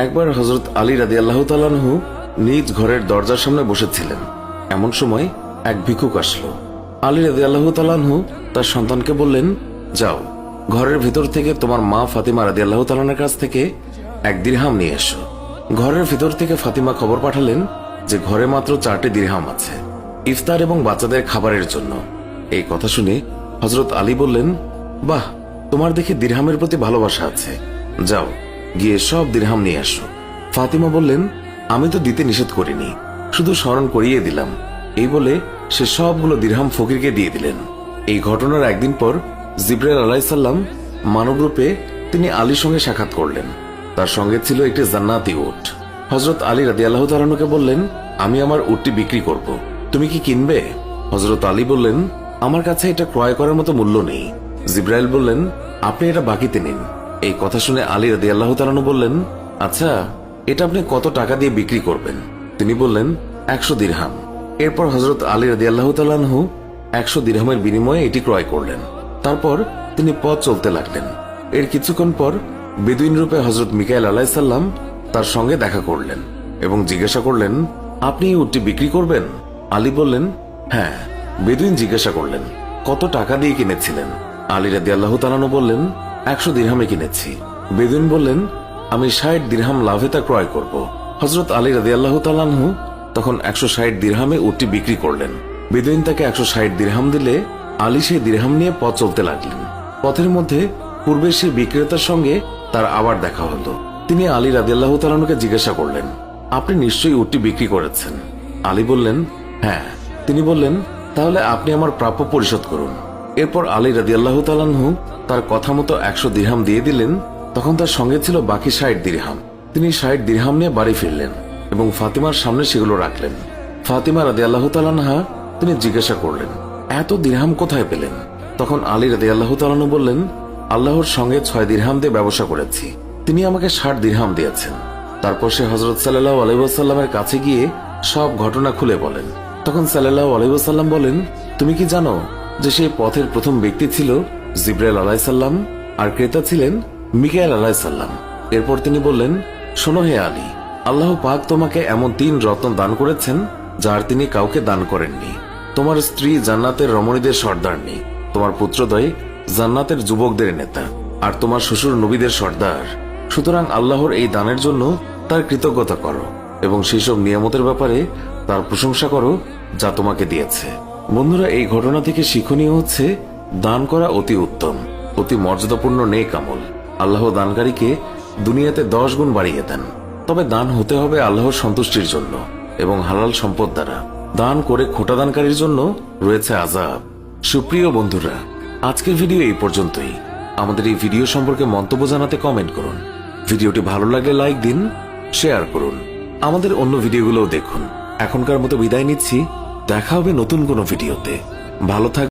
একবার হযরত আলী রাদিয়াল্লাহু তাআলা আনহু নিজ ঘরের দরজার সামনে বসেছিলেন। এমন সময় এক ভিক্ষুক আসলো। আলী রাদিয়াল্লাহু তাআলা আনহু তার সন্তানকে বললেন, যাও ঘরের ভিতর থেকে তোমার মা ফাতিমা রাদিয়াল্লাহু তাআলা আনহার কাছ থেকে 1 দিরহাম নিয়ে এসো। ঘরের ভিতর থেকে ফাতিমা খবর পাঠালেন যে ঘরে মাত্র 4টি দিরহাম আছে, ইফতার এবং বাচ্চাদের খাবারের জন্য। এই কথা শুনে হযরত আলী বললেন, বাহ, তোমার দেখে দিরহামের প্রতি ভালোবাসা আছে, যাও গিয়ে সব দিরহাম নিয়ে আসো। ফাতিমা বললেন, আমি তো দিতে নিষেধ করিনি, শুধু স্মরণ করিয়ে দিলাম। এই বলে সে সবগুলো দিরহাম ফকিরকে দিয়ে দিলেন। এই ঘটনার একদিন পর জিবরাইল আলাইহিস সালাম মানবরূপে তিনি আলীর সঙ্গে সাক্ষাৎ করলেন। তার সঙ্গে ছিল একটি জান্নাতি উট। হযরত আলী রাদিয়াল্লাহু তাআলা আনহুকে বললেন, আমি আমার উটটি বিক্রি করব, তুমি কি কিনবে? হযরত আলী বললেন, আমার কাছে এটা ক্রয় করার মতো মূল্য নেই। জিবরাইল বললেন, আপনি এটা বাকিতে নিন। এই কথা শুনে আলী রাদিয়াল্লাহু তাআলা আনহু বললেন, আচ্ছা, এটা আপনি কত টাকা দিয়ে বিক্রি করবেন? তিনি বললেন, 100 দিরহাম। এরপর হযরত আলী রাদিয়াল্লাহু তাআলা আনহু 100 দিরহামের বিনিময়ে এটি ক্রয় করলেন। তারপর তিনি পথ চলতে লাগলেন। এর কিছুক্ষণ পর বেদুইন রূপে হযরত মিকাইল আলাইহিস সালাম তার সঙ্গে দেখা করলেন এবং জিজ্ঞাসা করলেন, আপনি এই উটটি বিক্রি করবেন? আলী বললেন, হ্যাঁ। বেদুইন জিজ্ঞাসা করলেন, কত টাকা দিয়ে কিনেছিলেন? আলী রাদিয়াল্লাহু তাআলা আনহু বললেন, 100 দিরহামে কিনেছি। বেদুইন বললেন, আমি 60 দিরহাম লাভে তা ক্রয় করব। হযরত আলী রাদিয়াল্লাহু তাআলা আনহু তখন 160 দিরহামে উটটি বিক্রি করলেন। বেদুইন তাকে 160 দিরহাম দিলে আলী সেই দিরহাম নিয়ে পথ চলতে লাগলেন। পথের মধ্যে পূর্বে সেই বিক্রেতার সঙ্গে তার আবার দেখা হলো। তিনি আলী রাদিয়াল্লাহু তাআলা আনহুকে জিজ্ঞাসা করলেন, আপনি নিশ্চয়ই উটটি বিক্রি করেছেন? আলী বললেন, হ্যাঁ। তিনি বললেন, তাহলে আপনি আমার প্রাপ্য পরিশোধ করুন। এরপর আলী রাদিয়াল্লাহু তাআলা আনহু তার কথা মতো 100 দিরহাম দিয়ে দিলেন। তখন তার সঙ্গে ছিল বাকি 60 দিরহাম। তিনি 60 দিরহাম নিয়ে বাড়ি ফিরলেন এবং ফাতিমার সামনে সেগুলো রাখলেন। ফাতিমা রাদিয়াল্লাহু তাআলা আনহা তিনি জিজ্ঞাসা করলেন, এত দিরহাম কোথায় পেলেন? তখন আলী রাদিয়াল্লাহু তাআলা আনহু বললেন, আল্লাহর সঙ্গে 6 দিরহাম দিয়ে ব্যবসা করেছি, তিনি আমাকে 60 দিরহাম দিয়েছেন। তারপর সে হযরত সাল্লাল্লাহু আলাইহি ওয়াসাল্লামের কাছে গিয়ে সব ঘটনা খুলে বলেন। তখন সাল্লাল্লাহু আলাইহি ওয়াসাল্লাম বলেন, তুমি কি জানো যে সেই পথের প্রথম ব্যক্তি ছিল জিবরাইল আলাইহিস সালাম আর ক্রেতা ছিলেন মিকাইল আলাইহিস সালাম? এরপর তিনি বললেন, শোনো হে আলী, আল্লাহ পাক তোমাকে এমন 3 রত্ন দান করেছেন যার তিনি কাউকে দান করেননি। তোমার স্ত্রী জান্নাতের রমণীদের সর্দারনি, তোমার পুত্রদ্বয় জান্নাতের যুবকদের নেতা, আর তোমার শ্বশুর নবীদের সর্দার। সুতরাং আল্লাহর এই দানের জন্য তার কৃতজ্ঞতা করো এবং সেই সব নিয়ামতের ব্যাপারে তার প্রশংসা করো যা তোমাকে দিয়েছে। বন্ধুরা, এই ঘটনা থেকে শিক্ষণীয় হচ্ছে, দান করা অতি উত্তম, অতি মর্যাদাপূর্ণ নেক আমল। আল্লাহ দানকারীকে দুনিয়াতে 10 গুণ বাড়িয়ে দেন। তবে দান হতে হবে আল্লাহর সন্তুষ্টির জন্য এবং হালাল সম্পদ দ্বারা। দান করে খোটা দানকারীর জন্য রয়েছে আযাব। সুপ্রিয় বন্ধুরা, আজকের ভিডিও এই পর্যন্তই। আমাদের এই ভিডিও সম্পর্কে মন্তব্য জানাতে কমেন্ট করুন। ভিডিওটি ভালো লাগলে লাইক দিন, শেয়ার করুন। আমাদের অন্য ভিডিওগুলোও দেখুন। এখনকার মতো বিদায় নিচ্ছি, দেখা হবে নতুন কোনো ভিডিওতে। ভালো থাকবেন।